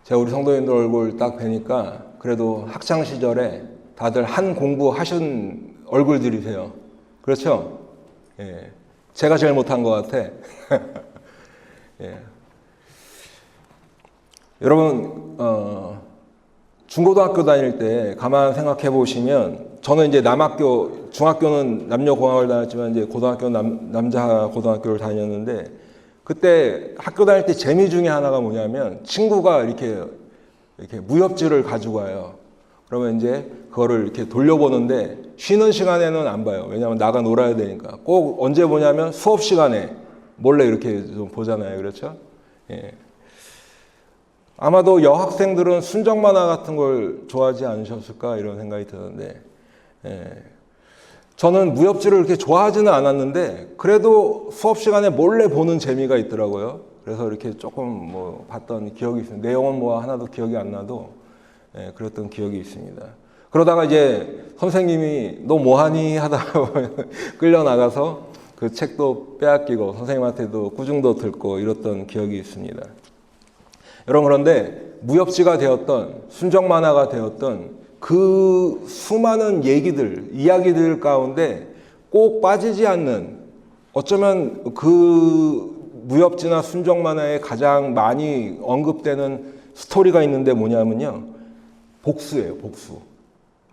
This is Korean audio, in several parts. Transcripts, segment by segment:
제가 우리 성도님들 얼굴 딱 뵈니까 그래도 학창 시절에 다들 한 공부 하신 얼굴들이세요. 그렇죠? 예. 제가 제일 못한 것 같아. 예. 여러분, 중고등학교 다닐 때 가만 생각해 보시면, 저는 이제 남학교, 중학교는 남녀공학을 다녔지만 이제 고등학교는 남자 고등학교를 다녔는데, 그때 학교 다닐 때 재미 중에 하나가 뭐냐면 친구가 이렇게 무협지를 가지고 와요. 그러면 이제 그거를 이렇게 돌려보는데 쉬는 시간에는 안 봐요. 왜냐하면 나가 놀아야 되니까. 꼭 언제 보냐면 수업 시간에 몰래 이렇게 좀 보잖아요. 그렇죠? 예. 아마도 여학생들은 순정 만화 같은 걸 좋아하지 않으셨을까 이런 생각이 드는데, 예. 저는 무협지를 그렇게 좋아하지는 않았는데 그래도 수업 시간에 몰래 보는 재미가 있더라고요. 그래서 이렇게 조금 뭐 봤던 기억이 있습니다. 내용은 뭐 하나도 기억이 안 나도, 예, 그랬던 기억이 있습니다. 그러다가 이제 선생님이 너 뭐하니 하다가 끌려 나가서 그 책도 빼앗기고 선생님한테도 꾸중도 듣고 이랬던 기억이 있습니다. 여러분, 그런데 무협지가 되었던 순정 만화가 되었던 그 수많은 이야기들 가운데 꼭 빠지지 않는, 어쩌면 그 무협지나 순정 만화에 가장 많이 언급되는 스토리가 있는데 뭐냐면요, 복수예요. 복수.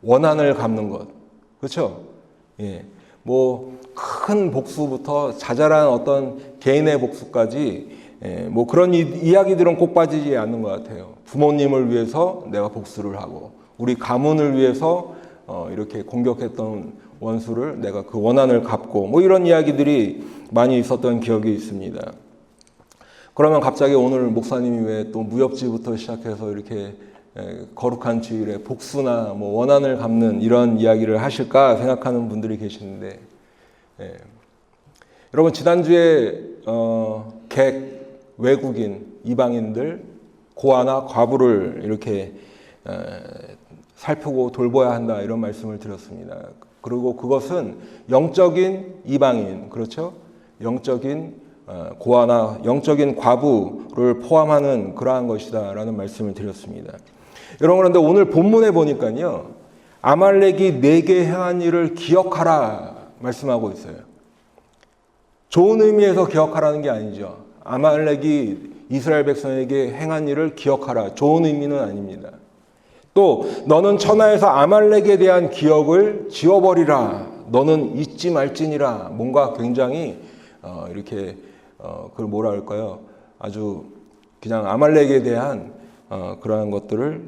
원한을 갚는 것. 그렇죠? 예. 뭐 큰 복수부터 자잘한 어떤 개인의 복수까지, 예, 뭐 그런 이야기들은 꼭 빠지지 않는 것 같아요. 부모님을 위해서 내가 복수를 하고, 우리 가문을 위해서 이렇게 공격했던 원수를 내가 그 원한을 갚고, 뭐 이런 이야기들이 많이 있었던 기억이 있습니다. 그러면 갑자기 오늘 목사님이 왜 또 무협지부터 시작해서 이렇게 거룩한 주일에 복수나 뭐 원한을 갚는 이런 이야기를 하실까 생각하는 분들이 계시는데, 예. 여러분, 지난주에 외국인, 이방인들, 고아나 과부를 이렇게 살피고 돌봐야 한다 이런 말씀을 드렸습니다. 그리고 그것은 영적인 이방인, 그렇죠? 영적인 고아나 영적인 과부를 포함하는 그러한 것이다라는 말씀을 드렸습니다. 여러분, 그런데 오늘 본문에 보니까요, 아말렉이 내게 행한 일을 기억하라 말씀하고 있어요. 좋은 의미에서 기억하라는 게 아니죠. 아말렉이 이스라엘 백성에게 행한 일을 기억하라, 좋은 의미는 아닙니다. 또 너는 천하에서 아말렉에 대한 기억을 지워버리라, 너는 잊지 말지니라. 뭔가 굉장히 이렇게 그걸 뭐라 할까요? 아주 그냥 아말렉에 대한 그러한 것들을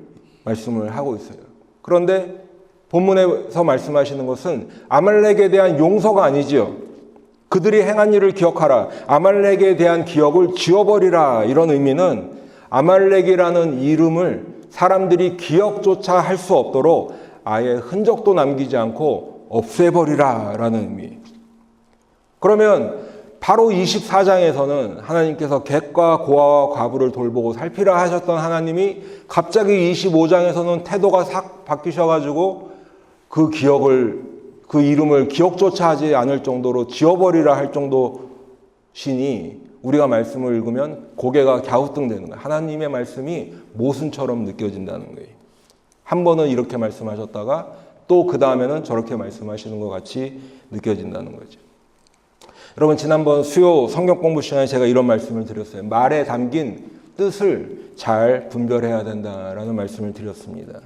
말씀을 하고 있어요. 그런데 본문에서 말씀하시는 것은 아말렉에 대한 용서가 아니지요. 그들이 행한 일을 기억하라, 아말렉에 대한 기억을 지워버리라, 이런 의미는 아말렉이라는 이름을 사람들이 기억조차 할 수 없도록 아예 흔적도 남기지 않고 없애버리라 라는 의미. 그러면 바로 24장에서는 하나님께서 객과 고아와 과부를 돌보고 살피라 하셨던 하나님이 갑자기 25장에서는 태도가 싹 바뀌셔가지고 그 이름을 기억조차 하지 않을 정도로 지워버리라 할 정도시니 우리가 말씀을 읽으면 고개가 갸우뚱되는 거예요. 하나님의 말씀이 모순처럼 느껴진다는 거예요. 한 번은 이렇게 말씀하셨다가 또 그 다음에는 저렇게 말씀하시는 것 같이 느껴진다는 거죠. 여러분, 지난번 수요 성경 공부 시간에 제가 이런 말씀을 드렸어요. 말에 담긴 뜻을 잘 분별해야 된다라는 말씀을 드렸습니다.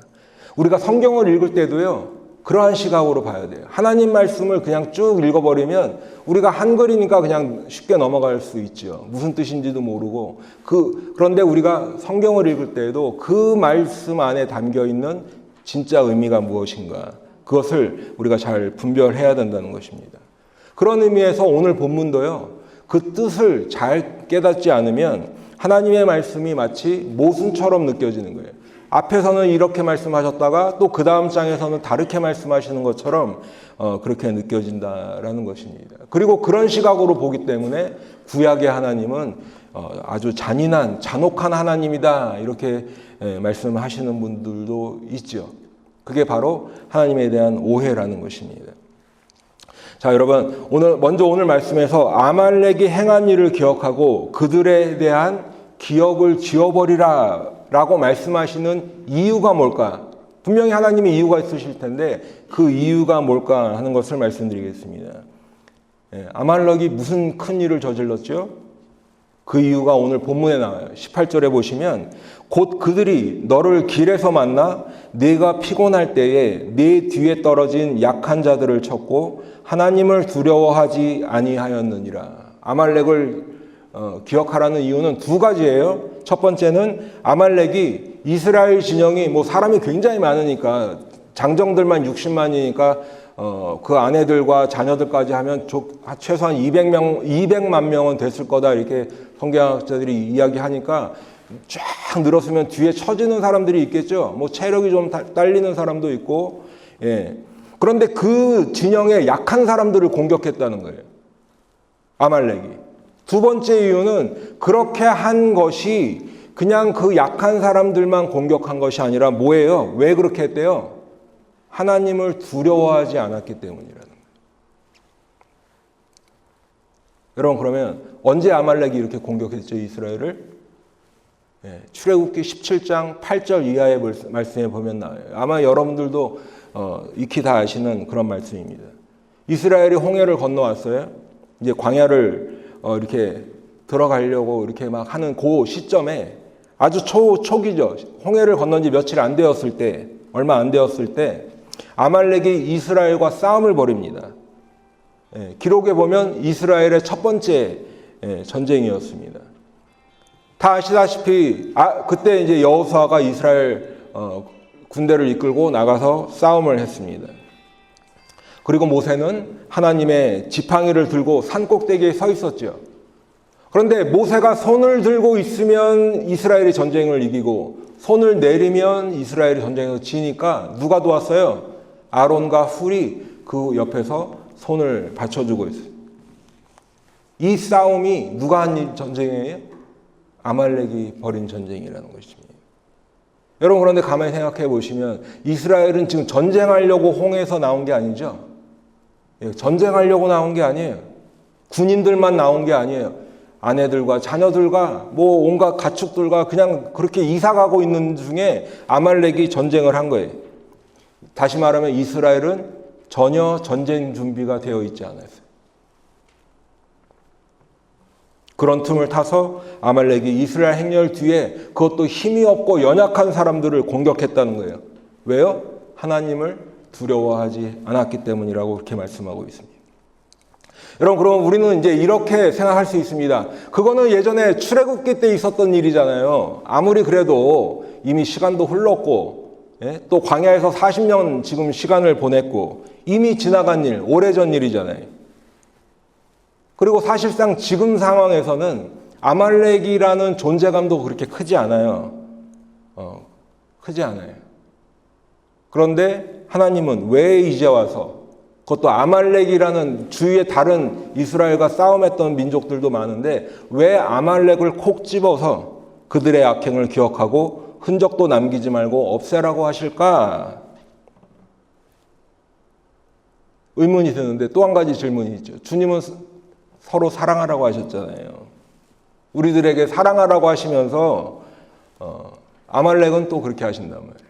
우리가 성경을 읽을 때도요, 그러한 시각으로 봐야 돼요. 하나님 말씀을 그냥 쭉 읽어버리면 우리가 한글이니까 그냥 쉽게 넘어갈 수 있죠. 무슨 뜻인지도 모르고. 그런데 우리가 성경을 읽을 때에도 그 말씀 안에 담겨있는 진짜 의미가 무엇인가, 그것을 우리가 잘 분별해야 된다는 것입니다. 그런 의미에서 오늘 본문도요, 그 뜻을 잘 깨닫지 않으면 하나님의 말씀이 마치 모순처럼 느껴지는 거예요. 앞에서는 이렇게 말씀하셨다가 또 그 다음 장에서는 다르게 말씀하시는 것처럼 그렇게 느껴진다라는 것입니다. 그리고 그런 시각으로 보기 때문에 구약의 하나님은 아주 잔혹한 하나님이다 이렇게 말씀하시는 분들도 있죠. 그게 바로 하나님에 대한 오해라는 것입니다. 자, 여러분, 오늘 말씀에서 아말렉이 행한 일을 기억하고 그들에 대한 기억을 지워버리라 라고 말씀하시는 이유가 뭘까? 분명히 하나님의 이유가 있으실 텐데 그 이유가 뭘까 하는 것을 말씀드리겠습니다. 아말렉이 무슨 큰 일을 저질렀죠? 그 이유가 오늘 본문에 나와요. 18절에 보시면 곧 그들이 너를 길에서 만나 네가 피곤할 때에 네 뒤에 떨어진 약한 자들을 쳤고 하나님을 두려워하지 아니하였느니라. 아말렉을 기억하라는 이유는 두 가지예요. 첫 번째는 아말렉이 이스라엘 진영이 사람이 굉장히 많으니까 장정들만 60만이니까 그 아내들과 자녀들까지 하면 최소한 200만 명은 됐을 거다 이렇게 성경학자들이 이야기하니까 쫙 늘었으면 뒤에 처지는 사람들이 있겠죠. 체력이 좀 딸리는 사람도 있고, 그런데 그 진영의 약한 사람들을 공격했다는 거예요. 아말렉이. 두 번째 이유는 그렇게 한 것이 그냥 그 약한 사람들만 공격한 것이 아니라 뭐예요? 왜 그렇게 했대요? 하나님을 두려워하지 않았기 때문이라는 거예요. 여러분, 그러면 언제 아말렉이 이렇게 공격했죠, 이스라엘을? 출애굽기 17장 8절 이하의 말씀에 보면 나와요. 아마 여러분들도 익히 다 아시는 그런 말씀입니다. 이스라엘이 홍해를 건너왔어요. 이제 광야를 이렇게 들어가려고 이렇게 막 하는 그 시점에 아주 초기죠. 홍해를 건넌 지 며칠 안 되었을 때, 얼마 안 되었을 때 아말렉이 이스라엘과 싸움을 벌입니다. 기록에 보면 이스라엘의 첫 번째 전쟁이었습니다. 다 아시다시피 그때 이제 여호수아가 이스라엘 군대를 이끌고 나가서 싸움을 했습니다. 그리고 모세는 하나님의 지팡이를 들고 산 꼭대기에 서 있었죠. 그런데 모세가 손을 들고 있으면 이스라엘이 전쟁을 이기고 손을 내리면 이스라엘이 전쟁에서 지니까 누가 도왔어요? 아론과 훌이 그 옆에서 손을 받쳐주고 있어요. 이 싸움이 누가 한 전쟁이에요? 아말렉이 벌인 전쟁이라는 것입니다. 여러분, 그런데 가만히 생각해 보시면 이스라엘은 지금 전쟁하려고 홍해에서 나온 게 아니죠. 전쟁하려고 나온 게 아니에요. 군인들만 나온 게 아니에요. 아내들과 자녀들과 온갖 가축들과 그냥 그렇게 이사가고 있는 중에 아말렉이 전쟁을 한 거예요. 다시 말하면 이스라엘은 전혀 전쟁 준비가 되어 있지 않았어요. 그런 틈을 타서 아말렉이 이스라엘 행렬 뒤에 그것도 힘이 없고 연약한 사람들을 공격했다는 거예요. 왜요? 하나님을 두려워하지 않았기 때문이라고 그렇게 말씀하고 있습니다. 여러분, 그럼 우리는 이제 이렇게 생각할 수 있습니다. 그거는 예전에 출애굽기 때 있었던 일이잖아요. 아무리 그래도 이미 시간도 흘렀고, 또 광야에서 40년 지금 시간을 보냈고, 이미 지나간 일, 오래전 일이잖아요. 그리고 사실상 지금 상황에서는 아말렉이라는 존재감도 그렇게 크지 않아요. 크지 않아요. 그런데 하나님은 왜 이제 와서, 그것도 아말렉이라는 주위에 다른 이스라엘과 싸움했던 민족들도 많은데 왜 아말렉을 콕 집어서 그들의 악행을 기억하고 흔적도 남기지 말고 없애라고 하실까? 의문이 드는데 또 한 가지 질문이 있죠. 주님은 서로 사랑하라고 하셨잖아요. 우리들에게 사랑하라고 하시면서 아말렉은 또 그렇게 하신단 말이에요.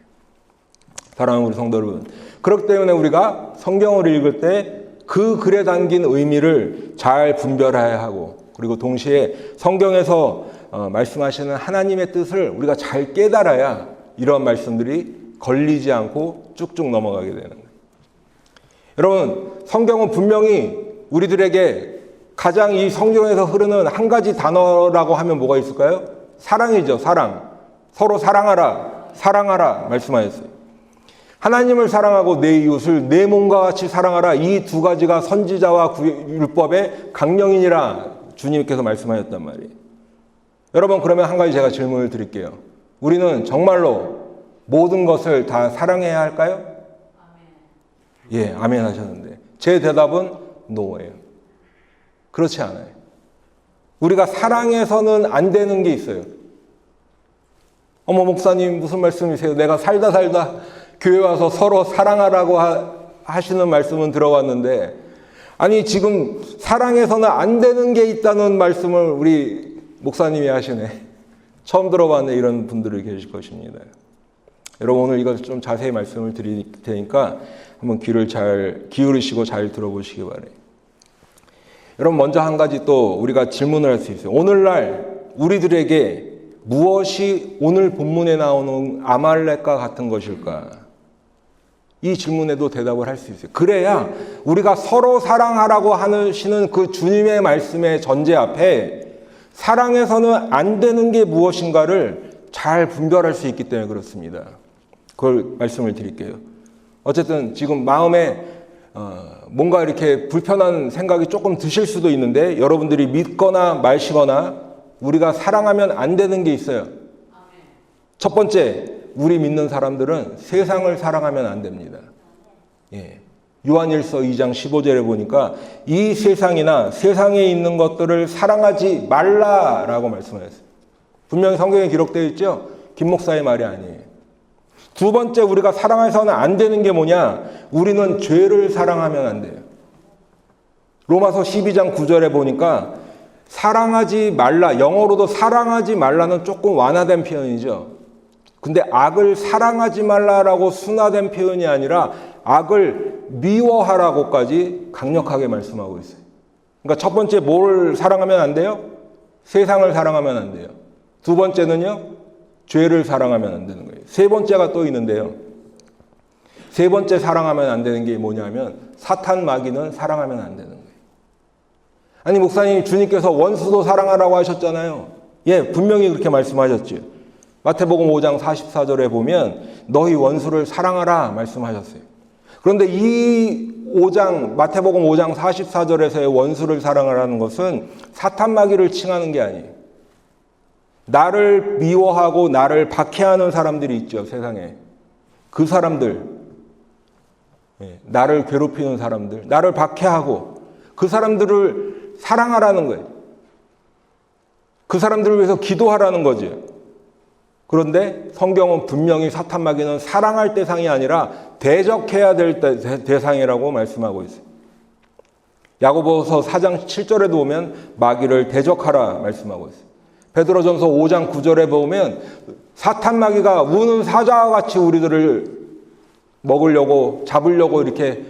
사랑하는 우리 성도 여러분, 그렇기 때문에 우리가 성경을 읽을 때 그 글에 담긴 의미를 잘 분별해야 하고, 그리고 동시에 성경에서 말씀하시는 하나님의 뜻을 우리가 잘 깨달아야 이런 말씀들이 걸리지 않고 쭉쭉 넘어가게 되는 거예요. 여러분, 성경은 분명히 우리들에게 가장 이 성경에서 흐르는 한 가지 단어라고 하면 뭐가 있을까요? 사랑이죠. 사랑. 서로 사랑하라 말씀하셨어요. 하나님을 사랑하고 내 이웃을 내 몸과 같이 사랑하라. 이 두 가지가 선지자와 율법의 강령이니라 주님께서 말씀하셨단 말이에요. 여러분, 그러면 한 가지 제가 질문을 드릴게요. 우리는 정말로 모든 것을 다 사랑해야 할까요? 아멘. 예, 아멘 하셨는데 제 대답은 노예요. 그렇지 않아요. 우리가 사랑해서는 안 되는 게 있어요. 어머, 목사님 무슨 말씀이세요? 내가 살다 교회 와서 서로 사랑하라고 하시는 말씀은 들어왔는데, 아니 지금 사랑해서는 안 되는 게 있다는 말씀을 우리 목사님이 하시네. 처음 들어봤네 이런 분들이 계실 것입니다. 여러분 오늘 이걸 좀 자세히 말씀을 드릴 테니까 한번 귀를 잘 기울이시고 잘 들어보시기 바래요. 여러분 먼저 한 가지 또 우리가 질문을 할 수 있어요. 오늘날 우리들에게 무엇이 오늘 본문에 나오는 아말렉과 같은 것일까? 이 질문에도 대답을 할 수 있어요. 그래야 우리가 서로 사랑하라고 하시는 그 주님의 말씀의 전제 앞에 사랑해서는 안 되는 게 무엇인가를 잘 분별할 수 있기 때문에 그렇습니다. 그걸 말씀을 드릴게요. 어쨌든 지금 마음에 뭔가 이렇게 불편한 생각이 조금 드실 수도 있는데 여러분들이 믿거나 마시거나 우리가 사랑하면 안 되는 게 있어요. 첫 번째, 우리 믿는 사람들은 세상을 사랑하면 안 됩니다. 예. 요한일서 2장 15절에 보니까 이 세상이나 세상에 있는 것들을 사랑하지 말라라고 말씀하셨어요. 분명히 성경에 기록되어 있죠? 김 목사의 말이 아니에요. 두 번째 우리가 사랑해서는 안 되는 게 뭐냐? 우리는 죄를 사랑하면 안 돼요. 로마서 12장 9절에 보니까 사랑하지 말라, 영어로도 사랑하지 말라는 조금 완화된 표현이죠. 근데 악을 사랑하지 말라라고 순화된 표현이 아니라 악을 미워하라고까지 강력하게 말씀하고 있어요. 그러니까 첫 번째 뭘 사랑하면 안 돼요? 세상을 사랑하면 안 돼요. 두 번째는요, 죄를 사랑하면 안 되는 거예요. 세 번째가 또 있는데요. 세 번째 사랑하면 안 되는 게 뭐냐면 사탄 마귀는 사랑하면 안 되는 거예요. 아니 목사님 주님께서 원수도 사랑하라고 하셨잖아요. 예, 분명히 그렇게 말씀하셨죠. 마태복음 5장 44절에 보면 너희 원수를 사랑하라 말씀하셨어요. 그런데 이 마태복음 5장 44절에서의 원수를 사랑하라는 것은 사탄 마귀를 칭하는 게 아니에요. 나를 미워하고 나를 박해하는 사람들이 있죠, 세상에. 그 사람들, 나를 괴롭히는 사람들, 나를 박해하고 그 사람들을 사랑하라는 거예요. 그 사람들을 위해서 기도하라는 거죠. 그런데 성경은 분명히 사탄 마귀는 사랑할 대상이 아니라 대적해야 될 대상이라고 말씀하고 있어요. 야고보서 4장 7절에도 보면 마귀를 대적하라 말씀하고 있어요. 베드로전서 5장 9절에 보면 사탄 마귀가 우는 사자와 같이 우리들을 먹으려고 잡으려고 이렇게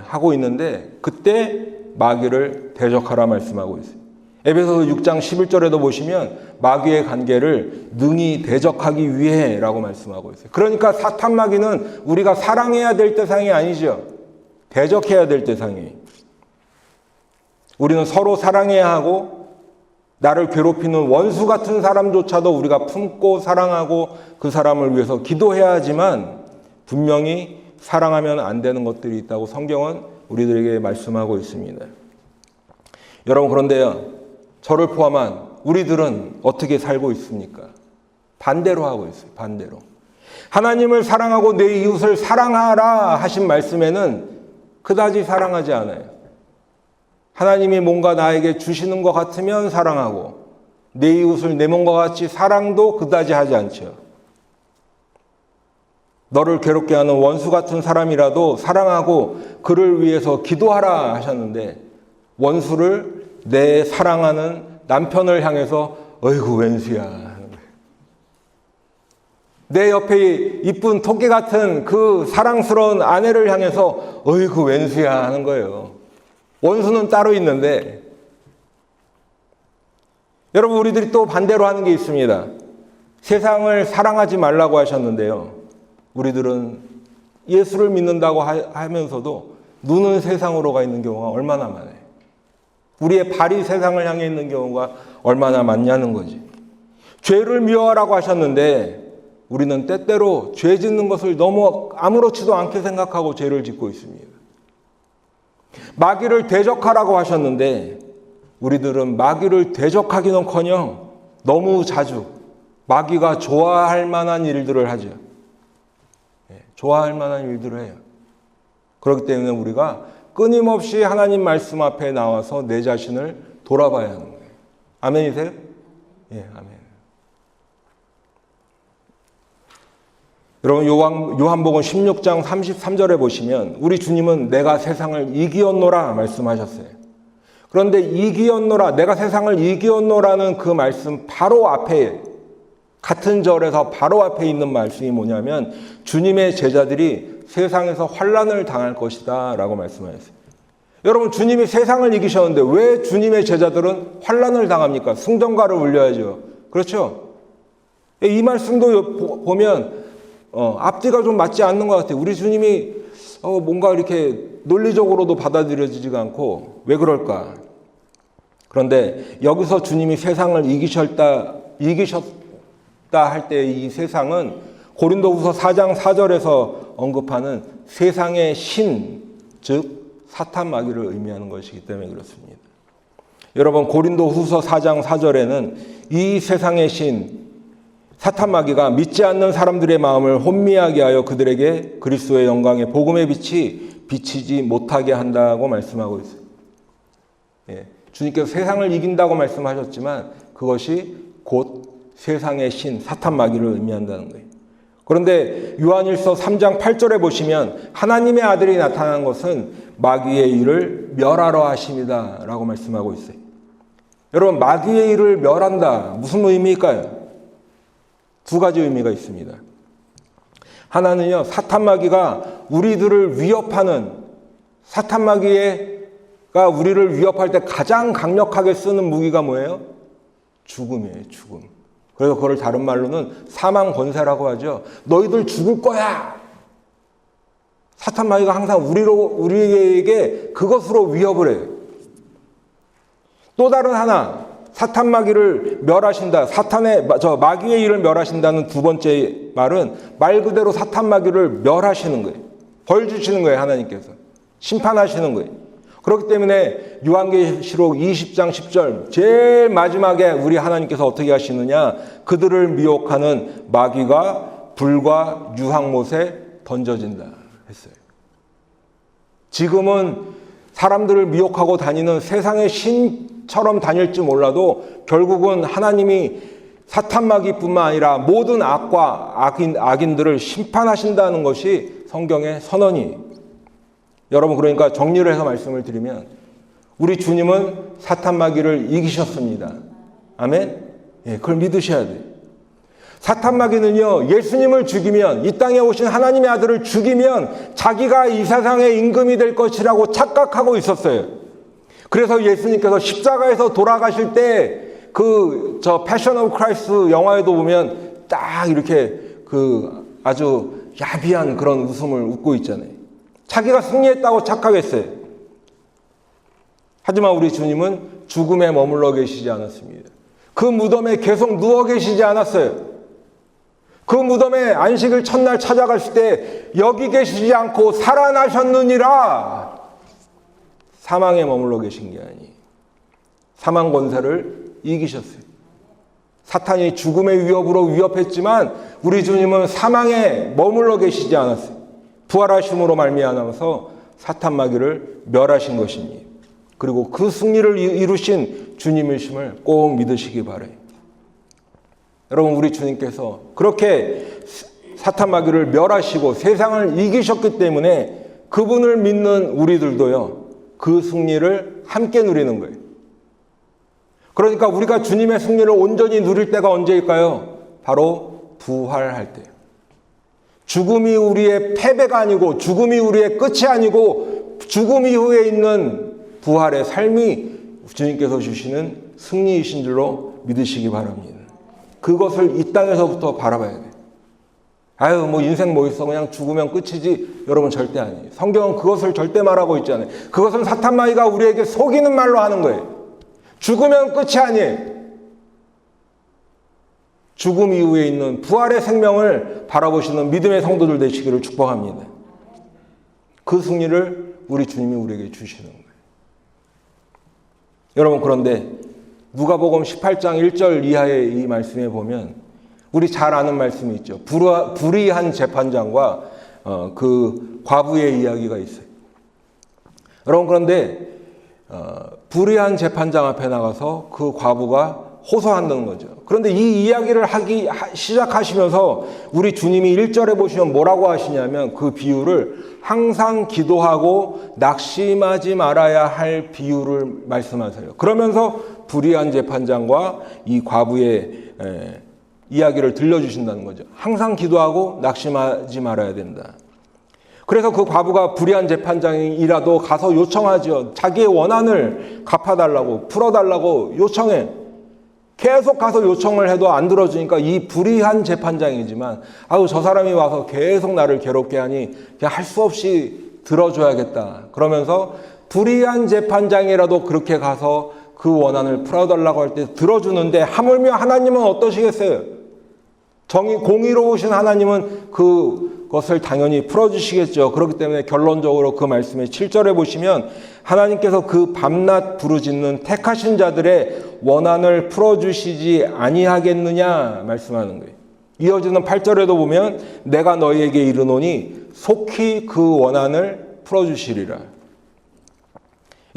하고 있는데 그때 마귀를 대적하라 말씀하고 있어요. 에베소서 6장 11절에도 보시면 마귀의 관계를 능히 대적하기 위해 라고 말씀하고 있어요. 그러니까 사탄 마귀는 우리가 사랑해야 될 대상이 아니죠. 대적해야 될 대상이에요. 우리는 서로 사랑해야 하고 나를 괴롭히는 원수 같은 사람조차도 우리가 품고 사랑하고 그 사람을 위해서 기도해야 하지만 분명히 사랑하면 안 되는 것들이 있다고 성경은 우리들에게 말씀하고 있습니다. 여러분 그런데요. 저를 포함한 우리들은 어떻게 살고 있습니까? 반대로 하고 있어요. 반대로. 하나님을 사랑하고 내 이웃을 사랑하라 하신 말씀에는 그다지 사랑하지 않아요. 하나님이 뭔가 나에게 주시는 것 같으면 사랑하고 내 이웃을 내 몸과 같이 사랑도 그다지 하지 않죠. 너를 괴롭게 하는 원수 같은 사람이라도 사랑하고 그를 위해서 기도하라 하셨는데 원수를 내 사랑하는 남편을 향해서 어이구 웬수야 하는 거예요. 내 옆에 이쁜 토끼 같은 그 사랑스러운 아내를 향해서 어이구 웬수야 하는 거예요. 원수는 따로 있는데 여러분 우리들이 또 반대로 하는 게 있습니다. 세상을 사랑하지 말라고 하셨는데요. 우리들은 예수를 믿는다고 하면서도 눈은 세상으로 가 있는 경우가 얼마나 많아요. 우리의 발이 세상을 향해 있는 경우가 얼마나 많냐는 거지. 죄를 미워하라고 하셨는데 우리는 때때로 죄 짓는 것을 너무 아무렇지도 않게 생각하고 죄를 짓고 있습니다. 마귀를 대적하라고 하셨는데 우리들은 마귀를 대적하기는커녕 너무 자주 마귀가 좋아할 만한 일들을 하죠. 좋아할 만한 일들을 해요. 그렇기 때문에 우리가 끊임없이 하나님 말씀 앞에 나와서 내 자신을 돌아봐야 하는 거예요. 아멘이세요? 예, 아멘. 여러분 요한복음 16장 33절에 보시면 우리 주님은 내가 세상을 이기었노라 말씀하셨어요. 그런데 이기었노라, 내가 세상을 이기었노라는 그 말씀 바로 앞에 같은 절에서 바로 앞에 있는 말씀이 뭐냐면 주님의 제자들이 세상에서 환난을 당할 것이다 라고 말씀하셨어요. 여러분, 주님이 세상을 이기셨는데 왜 주님의 제자들은 환난을 당합니까? 승전가를 울려야죠. 그렇죠? 이 말씀도 보면 앞뒤가 좀 맞지 않는 것 같아요. 우리 주님이 뭔가 이렇게 논리적으로도 받아들여지지가 않고 왜 그럴까? 그런데 여기서 주님이 세상을 이기셨다 할 때 이 세상은 고린도후서 4장 4절에서 언급하는 세상의 신, 즉 사탄 마귀를 의미하는 것이기 때문에 그렇습니다. 여러분, 고린도후서 4장 4절에는 이 세상의 신, 사탄 마귀가 믿지 않는 사람들의 마음을 혼미하게 하여 그들에게 그리스도의 영광의 복음의 빛이 비치지 못하게 한다고 말씀하고 있어요. 예, 주님께서 세상을 이긴다고 말씀하셨지만 그것이 곧 세상의 신, 사탄 마귀를 의미한다는 거예요. 그런데 요한일서 3장 8절에 보시면 하나님의 아들이 나타난 것은 마귀의 일을 멸하러 하심이다 라고 말씀하고 있어요. 여러분, 마귀의 일을 멸한다. 무슨 의미일까요? 두 가지 의미가 있습니다. 하나는요, 사탄 마귀가 우리들을 위협하는, 사탄 마귀가 우리를 위협할 때 가장 강력하게 쓰는 무기가 뭐예요? 죽음이에요, 죽음. 그래서 그걸 다른 말로는 사망 권세라고 하죠. 너희들 죽을 거야. 사탄 마귀가 항상 우리에게 그것으로 위협을 해요. 또 다른 하나, 사탄 마귀를 멸하신다. 마귀의 일을 멸하신다는 두 번째 말은 말 그대로 사탄 마귀를 멸하시는 거예요. 벌 주시는 거예요, 하나님께서. 심판하시는 거예요. 그렇기 때문에 요한계시록 20장 10절 제일 마지막에 우리 하나님께서 어떻게 하시느냐, 그들을 미혹하는 마귀가 불과 유황못에 던져진다 했어요. 지금은 사람들을 미혹하고 다니는 세상의 신처럼 다닐지 몰라도 결국은 하나님이 사탄 마귀뿐만 아니라 모든 악인들을 심판하신다는 것이 성경의 선언이에요. 여러분, 그러니까 정리를 해서 말씀을 드리면 우리 주님은 사탄 마귀를 이기셨습니다. 아멘? 예, 그걸 믿으셔야 돼요. 사탄 마귀는요, 예수님을 죽이면, 이 땅에 오신 하나님의 아들을 죽이면 자기가 이 세상의 임금이 될 것이라고 착각하고 있었어요. 그래서 예수님께서 십자가에서 돌아가실 때 패션 오브 크라이스트 영화에도 보면 딱 이렇게 아주 야비한 그런 웃음을 웃고 있잖아요. 자기가 승리했다고 착각했어요. 하지만 우리 주님은 죽음에 머물러 계시지 않았습니다. 그 무덤에 계속 누워 계시지 않았어요. 그 무덤에 안식일 첫날 찾아갔을 때 여기 계시지 않고 살아나셨느니라. 사망에 머물러 계신 게 아니에요. 사망 권세를 이기셨어요. 사탄이 죽음의 위협으로 위협했지만 우리 주님은 사망에 머물러 계시지 않았어요. 부활하심으로 말미암아서 사탄 마귀를 멸하신 것입니다. 그리고 그 승리를 이루신 주님이심을 꼭 믿으시기 바라요. 여러분, 우리 주님께서 그렇게 사탄 마귀를 멸하시고 세상을 이기셨기 때문에 그분을 믿는 우리들도요, 그 승리를 함께 누리는 거예요. 그러니까 우리가 주님의 승리를 온전히 누릴 때가 언제일까요? 바로 부활할 때예요. 죽음이 우리의 패배가 아니고 죽음이 우리의 끝이 아니고 죽음 이후에 있는 부활의 삶이 주님께서 주시는 승리이신 줄로 믿으시기 바랍니다. 그것을 이 땅에서부터 바라봐야 돼요. 아유, 인생 뭐 있어, 그냥 죽으면 끝이지. 여러분, 절대 아니에요. 성경은 그것을 절대 말하고 있지 않아요. 그것은 사탄 마귀가 우리에게 속이는 말로 하는 거예요. 죽으면 끝이 아니에요. 죽음 이후에 있는 부활의 생명을 바라보시는 믿음의 성도들 되시기를 축복합니다. 그 승리를 우리 주님이 우리에게 주시는 거예요. 여러분, 그런데 누가복음 18장 1절 이하의 이 말씀에 보면 우리 잘 아는 말씀이 있죠. 불의한 재판장과 그 과부의 이야기가 있어요. 여러분, 그런데 불의한 재판장 앞에 나가서 그 과부가 호소한다는 거죠. 그런데 이 이야기를 시작하시면서 우리 주님이 1절에 보시면 뭐라고 하시냐면 그 비유를 항상 기도하고 낙심하지 말아야 할 비유를 말씀하세요. 그러면서 불의한 재판장과 이 과부의 이야기를 들려주신다는 거죠. 항상 기도하고 낙심하지 말아야 된다. 그래서 그 과부가 불의한 재판장이라도 가서 요청하죠. 자기의 원한을 갚아달라고, 풀어달라고 요청해. 계속 가서 요청을 해도 안 들어주니까 이 불의한 재판장이지만 아우 저 사람이 와서 계속 나를 괴롭게 하니 그냥 할 수 없이 들어줘야겠다. 그러면서 불의한 재판장이라도 그렇게 가서 그 원한을 풀어달라고 할 때 들어주는데 하물며 하나님은 어떠시겠어요? 공의로우신 하나님은 그것을 당연히 풀어주시겠죠. 그렇기 때문에 결론적으로 그 말씀의 7절에 보시면 하나님께서 그 밤낮 부르짖는 택하신 자들의 원한을 풀어주시지 아니하겠느냐 말씀하는 거예요. 이어지는 8절에도 보면 내가 너희에게 이르노니 속히 그 원한을 풀어주시리라.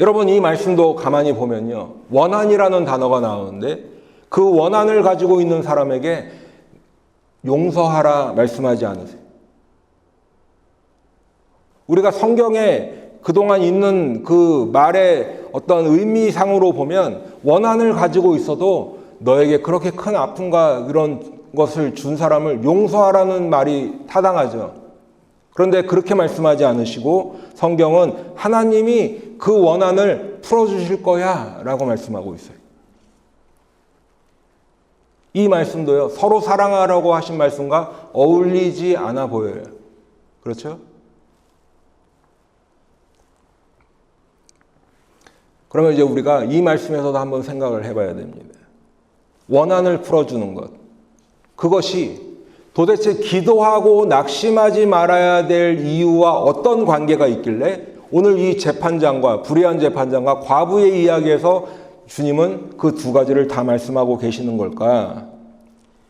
여러분 이 말씀도 가만히 보면요. 원한이라는 단어가 나오는데 그 원한을 가지고 있는 사람에게 용서하라 말씀하지 않으세요? 우리가 성경에 그동안 있는 그 말의 어떤 의미상으로 보면 원한을 가지고 있어도 너에게 그렇게 큰 아픔과 이런 것을 준 사람을 용서하라는 말이 타당하죠. 그런데 그렇게 말씀하지 않으시고 성경은 하나님이 그 원한을 풀어주실 거야 라고 말씀하고 있어요. 이 말씀도요, 서로 사랑하라고 하신 말씀과 어울리지 않아 보여요. 그렇죠? 그러면 이제 우리가 이 말씀에서도 한번 생각을 해봐야 됩니다. 원한을 풀어주는 것. 그것이 도대체 기도하고 낙심하지 말아야 될 이유와 어떤 관계가 있길래 오늘 이 재판장과 불의한 재판장과 과부의 이야기에서 주님은 그 두 가지를 다 말씀하고 계시는 걸까?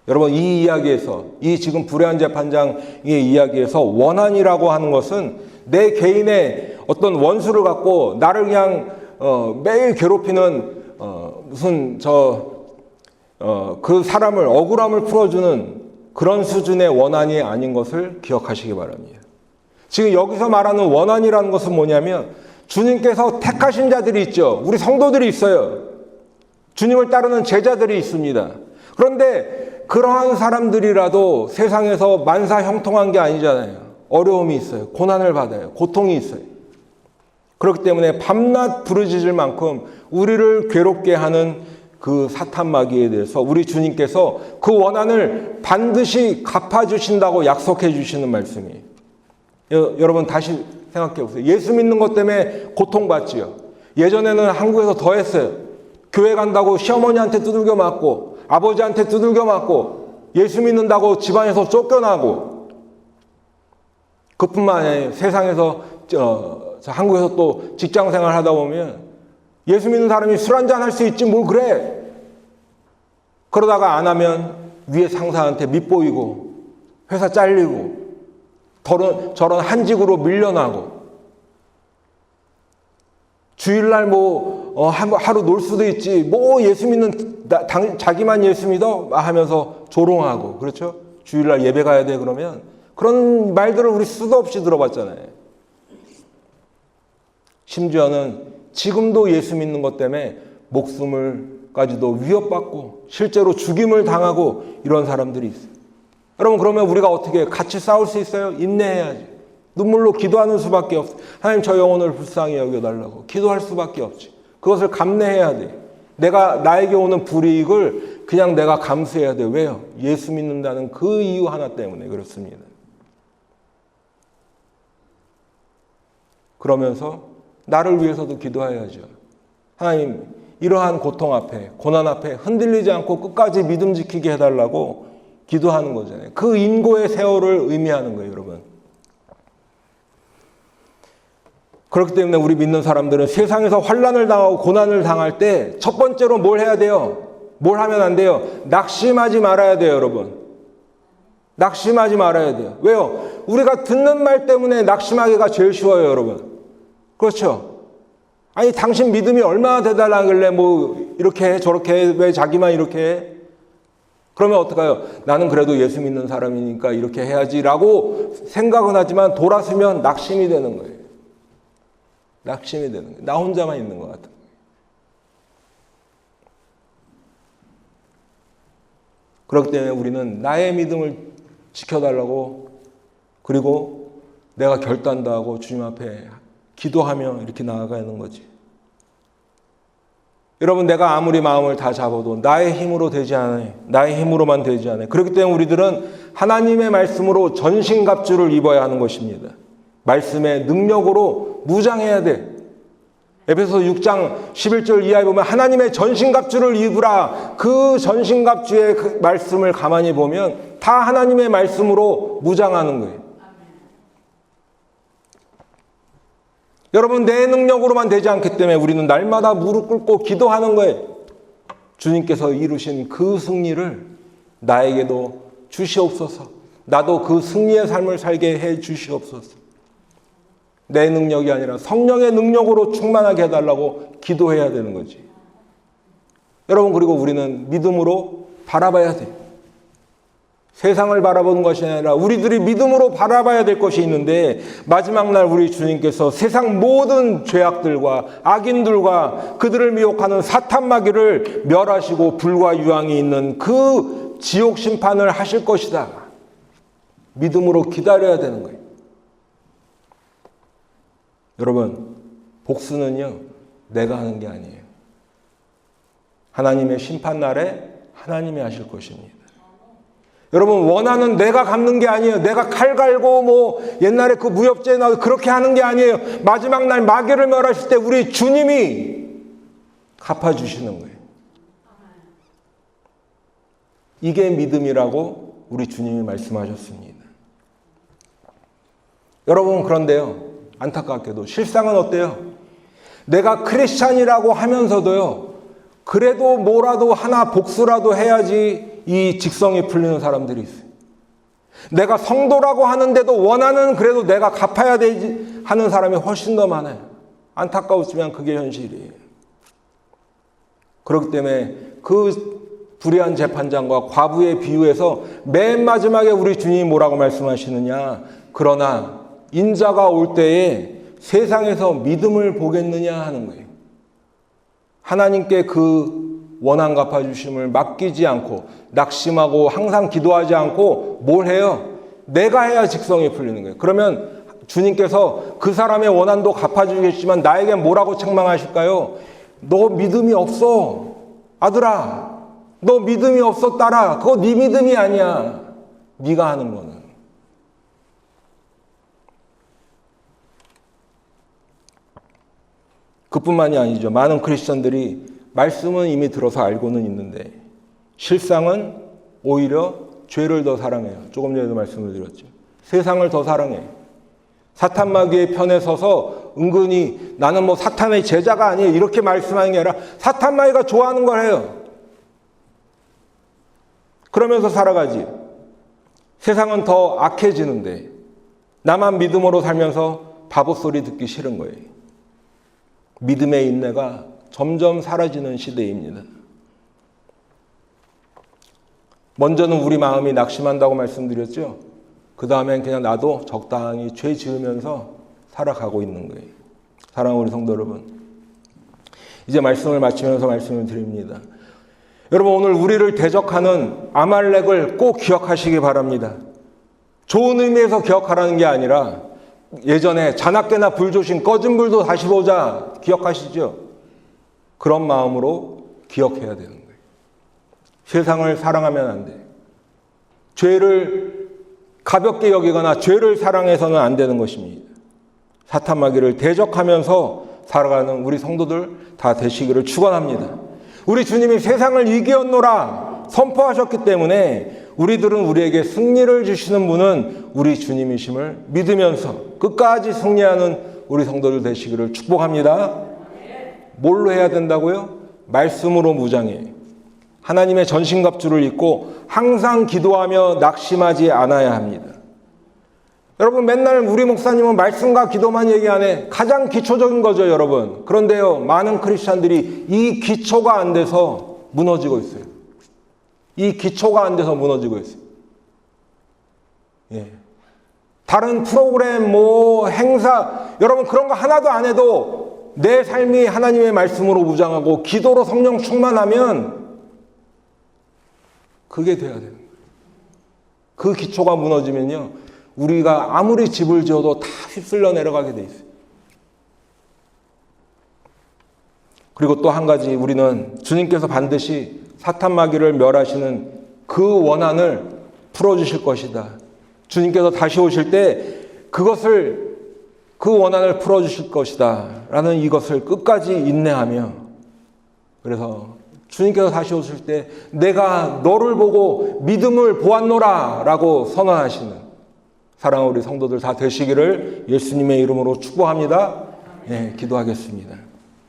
여러분 이 이야기에서 이 지금 불의한 재판장의 이야기에서 원한이라고 하는 것은 내 개인의 어떤 원수를 갖고 나를 그냥 매일 괴롭히는 그 사람을 억울함을 풀어주는 그런 수준의 원한이 아닌 것을 기억하시기 바랍니다. 지금 여기서 말하는 원한이라는 것은 뭐냐면 주님께서 택하신 자들이 있죠. 우리 성도들이 있어요. 주님을 따르는 제자들이 있습니다. 그런데 그러한 사람들이라도 세상에서 만사 형통한 게 아니잖아요. 어려움이 있어요. 고난을 받아요. 고통이 있어요. 그렇기 때문에 밤낮 부르짖을 만큼 우리를 괴롭게 하는 그 사탄 마귀에 대해서 우리 주님께서 그 원한을 반드시 갚아주신다고 약속해 주시는 말씀이에요. 여러분 다시 생각해 보세요. 예수 믿는 것 때문에 고통받지요. 예전에는 한국에서 더 했어요. 교회 간다고 시어머니한테 두들겨 맞고 아버지한테 두들겨 맞고 예수 믿는다고 집안에서 쫓겨나고 그뿐만 아니라 세상에서 한국에서 또 직장생활 하다 보면 예수 믿는 사람이 술 한잔 할 수 있지 뭘 그래. 그러다가 안 하면 위에 상사한테 밉보이고 회사 잘리고 저런 한직으로 밀려나고 주일날 하루 놀 수도 있지 예수 믿는 자기만 예수 믿어 하면서 조롱하고 그렇죠? 주일날 예배 가야 돼 그러면 그런 말들을 우리 수도 없이 들어봤잖아요. 심지어는 지금도 예수 믿는 것 때문에 목숨을까지도 위협받고 실제로 죽임을 당하고 이런 사람들이 있어요. 여러분 그러면 우리가 어떻게 같이 싸울 수 있어요? 인내해야지. 눈물로 기도하는 수밖에 없어. 하나님 저 영혼을 불쌍히 여겨달라고 기도할 수밖에 없지. 그것을 감내해야 돼. 나에게 오는 불이익을 그냥 내가 감수해야 돼. 왜요? 예수 믿는다는 그 이유 하나 때문에 그렇습니다. 그러면서 나를 위해서도 기도해야죠. 하나님 이러한 고통 앞에 고난 앞에 흔들리지 않고 끝까지 믿음 지키게 해달라고 기도하는 거잖아요. 그 인고의 세월을 의미하는 거예요, 여러분. 그렇기 때문에 우리 믿는 사람들은 세상에서 환난을 당하고 고난을 당할 때 첫 번째로 뭘 해야 돼요? 뭘 하면 안 돼요? 낙심하지 말아야 돼요, 여러분. 낙심하지 말아야 돼요. 왜요? 우리가 듣는 말 때문에 낙심하기가 제일 쉬워요, 여러분. 그렇죠? 아니 당신 믿음이 얼마나 대단하길래 이렇게 해 저렇게 해 왜 자기만 이렇게 해? 그러면 어떡해요? 나는 그래도 예수 믿는 사람이니까 이렇게 해야지라고 생각은 하지만 돌아서면 낙심이 되는 거예요. 낙심이 되는 거예요. 나 혼자만 있는 것 같은 거예요. 그렇기 때문에 우리는 나의 믿음을 지켜달라고, 그리고 내가 결단도 하고 주님 앞에 기도하며 이렇게 나아가는 거지. 여러분, 내가 아무리 마음을 다 잡아도 나의 힘으로 되지 않아요. 나의 힘으로만 되지 않아요. 그렇기 때문에 우리들은 하나님의 말씀으로 전신갑주를 입어야 하는 것입니다. 말씀의 능력으로 무장해야 돼. 에베소서 6장 11절 이하에 보면 하나님의 전신갑주를 입으라. 그 전신갑주의 그 말씀을 가만히 보면 다 하나님의 말씀으로 무장하는 거예요. 여러분, 내 능력으로만 되지 않기 때문에 우리는 날마다 무릎 꿇고 기도하는 거예요. 주님께서 이루신 그 승리를 나에게도 주시옵소서. 나도 그 승리의 삶을 살게 해 주시옵소서. 내 능력이 아니라 성령의 능력으로 충만하게 해달라고 기도해야 되는 거지. 여러분, 그리고 우리는 믿음으로 바라봐야 돼. 세상을 바라보는 것이 아니라 우리들이 믿음으로 바라봐야 될 것이 있는데, 마지막 날 우리 주님께서 세상 모든 죄악들과 악인들과 그들을 미혹하는 사탄 마귀를 멸하시고 불과 유황이 있는 그 지옥 심판을 하실 것이다. 믿음으로 기다려야 되는 거예요. 여러분, 복수는요, 내가 하는 게 아니에요. 하나님의 심판날에 하나님이 하실 것입니다. 여러분, 원하는 내가 갚는 게 아니에요. 내가 칼 갈고 옛날에 그 무협지에 나와 그렇게 하는 게 아니에요. 마지막 날 마귀를 멸하실 때 우리 주님이 갚아주시는 거예요. 이게 믿음이라고 우리 주님이 말씀하셨습니다. 여러분, 그런데요, 안타깝게도 실상은 어때요? 내가 크리스찬이라고 하면서도요, 그래도 뭐라도 하나 복수라도 해야지 이 직성이 풀리는 사람들이 있어요. 내가 성도라고 하는데도 원하는 그래도 내가 갚아야 되지 하는 사람이 훨씬 더 많아요. 안타까웠지만 그게 현실이에요. 그렇기 때문에 그 불의한 재판장과 과부의 비유에서 맨 마지막에 우리 주님이 뭐라고 말씀하시느냐? 그러나 인자가 올 때에 세상에서 믿음을 보겠느냐 하는 거예요. 하나님께 그 원한 갚아주심을 맡기지 않고 낙심하고 항상 기도하지 않고 뭘 해요? 내가 해야 직성이 풀리는 거예요. 그러면 주님께서 그 사람의 원한도 갚아주겠지만 나에게 뭐라고 책망하실까요? 너 믿음이 없어. 아들아, 너 믿음이 없어, 딸아. 그거 네 믿음이 아니야. 네가 하는 거는. 그뿐만이 아니죠. 많은 크리스천들이 말씀은 이미 들어서 알고는 있는데 실상은 오히려 죄를 더 사랑해요. 조금 전에도 말씀을 드렸죠. 세상을 더 사랑해. 사탄 마귀의 편에 서서 은근히 나는 사탄의 제자가 아니에요. 이렇게 말씀하는 게 아니라 사탄 마귀가 좋아하는 걸 해요. 그러면서 살아가지. 세상은 더 악해지는데 나만 믿음으로 살면서 바보 소리 듣기 싫은 거예요. 믿음의 인내가 점점 사라지는 시대입니다. 먼저는 우리 마음이 낙심한다고 말씀드렸죠. 그 다음엔 그냥 나도 적당히 죄 지으면서 살아가고 있는 거예요. 사랑하는 우리 성도 여러분, 이제 말씀을 마치면서 말씀을 드립니다. 여러분, 오늘 우리를 대적하는 아말렉을 꼭 기억하시기 바랍니다. 좋은 의미에서 기억하라는 게 아니라 예전에 자나깨나 불조심 꺼진 불도 다시 보자 기억하시죠? 그런 마음으로 기억해야 되는 거예요. 세상을 사랑하면 안 돼. 죄를 가볍게 여기거나 죄를 사랑해서는 안 되는 것입니다. 사탄 마귀를 대적하면서 살아가는 우리 성도들 다 되시기를 축원합니다. 우리 주님이 세상을 이기었노라 선포하셨기 때문에 우리들은 우리에게 승리를 주시는 분은 우리 주님이심을 믿으면서 끝까지 승리하는 우리 성도들 되시기를 축복합니다. 뭘로 해야 된다고요? 말씀으로 무장해. 하나님의 전신갑주를 입고 항상 기도하며 낙심하지 않아야 합니다. 여러분, 맨날 우리 목사님은 말씀과 기도만 얘기하네. 가장 기초적인 거죠, 여러분. 그런데요, 많은 크리스찬들이 이 기초가 안 돼서 무너지고 있어요. 이 기초가 안 돼서 무너지고 있어요. 예. 다른 프로그램, 행사, 여러분 그런 거 하나도 안 해도 내 삶이 하나님의 말씀으로 무장하고 기도로 성령 충만하면 그게 돼야 되는 거예요. 그 기초가 무너지면요, 우리가 아무리 집을 지어도 다 휩쓸려 내려가게 돼 있어요. 그리고 또 한 가지, 우리는 주님께서 반드시 사탄 마귀를 멸하시는 그 원한을 풀어주실 것이다. 주님께서 다시 오실 때 그 원한을 풀어주실 것이다 라는 이것을 끝까지 인내하며, 그래서 주님께서 다시 오실 때 내가 너를 보고 믿음을 보았노라 라고 선언하시는 사랑하는 우리 성도들 다 되시기를 예수님의 이름으로 축복합니다. 네, 기도하겠습니다.